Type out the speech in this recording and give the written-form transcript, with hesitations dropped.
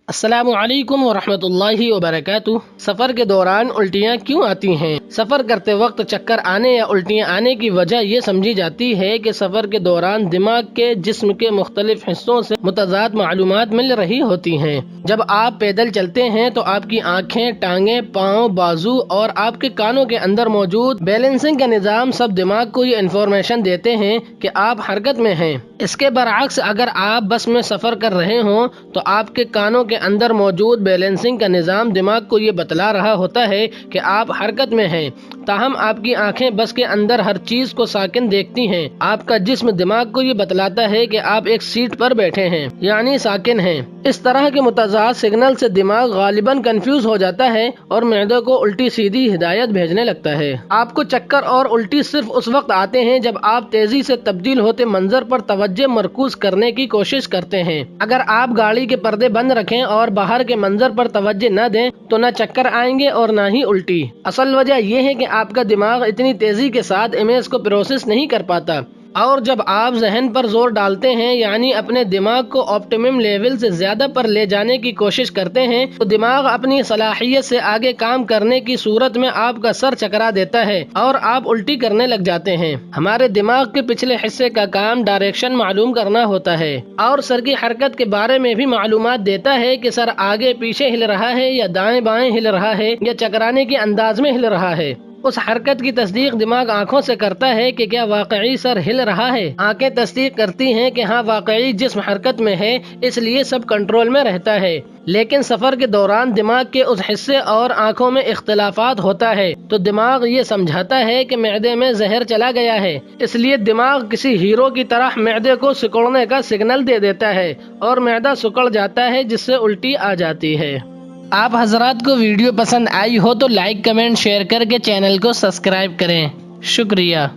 अस्सलामु अलैकुम वरहमतुल्लाहि वबरकातुह। सफ़र के दौरान उल्टियाँ क्यों आती हैं? सफ़र करते वक्त चक्कर आने या उल्टियाँ आने की वजह ये समझी जाती है कि सफ़र के दौरान दिमाग के जिस्म के मुख्तलिफ हिस्सों से मुतज़ाद मालूमात मिल रही होती हैं। जब आप पैदल चलते हैं तो आपकी आँखें, टांगें, पाँव, बाजू और आपके कानों के अंदर मौजूद बैलेंसिंग का निज़ाम सब दिमाग को ये इन्फॉर्मेशन देते हैं कि आप हरकत में हैं। इसके बरअक्स अगर आप बस में सफ़र कर रहे हों तो आपके कानों के अंदर मौजूद बैलेंसिंग का निज़ाम दिमाग को ये बतला रहा होता है कि आप हरकत में हैं। ताहम आपकी आंखें बस के अंदर हर चीज को साकिन देखती हैं। आपका जिस्म दिमाग को ये बतलाता है कि आप एक सीट पर बैठे हैं, यानी साकिन हैं। इस तरह के मुतज़ाद सिग्नल से दिमाग गालिबन कंफ्यूज हो जाता है और मैदे को उल्टी सीधी हिदायत भेजने लगता है। आपको चक्कर और उल्टी सिर्फ उस वक्त आते हैं जब आप तेजी से तब्दील होते मंजर पर तवज्जो मरकूज करने की कोशिश करते हैं। अगर आप गाड़ी के पर्दे बंद रखें और बाहर के मंजर पर तवज्जो न दें तो न चक्कर आएंगे और न ही उल्टी। असल वजह यह है कि आपका दिमाग इतनी तेजी के साथ इमेज को प्रोसेस नहीं कर पाता, और जब आप जहन पर जोर डालते हैं यानी अपने दिमाग को ऑप्टिमम लेवल से ज्यादा पर ले जाने की कोशिश करते हैं तो दिमाग अपनी सलाहियत से आगे काम करने की सूरत में आपका सर चकरा देता है और आप उल्टी करने लग जाते हैं। हमारे दिमाग के पिछले हिस्से का काम डायरेक्शन मालूम करना होता है और सर की हरकत के बारे में भी मालूमात देता है कि सर आगे पीछे हिल रहा है या दाएं बाएं हिल रहा है या चकराने के अंदाज में हिल रहा है। उस हरकत की तस्दीक दिमाग आंखों से करता है कि क्या वाकई सर हिल रहा है। आंखें तस्दीक करती हैं कि हाँ वाकई जिस्म हरकत में है, इसलिए सब कंट्रोल में रहता है। लेकिन सफर के दौरान दिमाग के उस हिस्से और आंखों में इख्तिलाफात होता है तो दिमाग ये समझाता है कि मैदे में जहर चला गया है, इसलिए दिमाग किसी हीरो की तरह मैदे को सिकुड़ने का सिग्नल दे देता है और मैदा सिकुड़ जाता है जिससे उल्टी आ जाती है। आप हजरात को वीडियो पसंद आई हो तो लाइक, कमेंट, शेयर करके चैनल को सब्सक्राइब करें। शुक्रिया।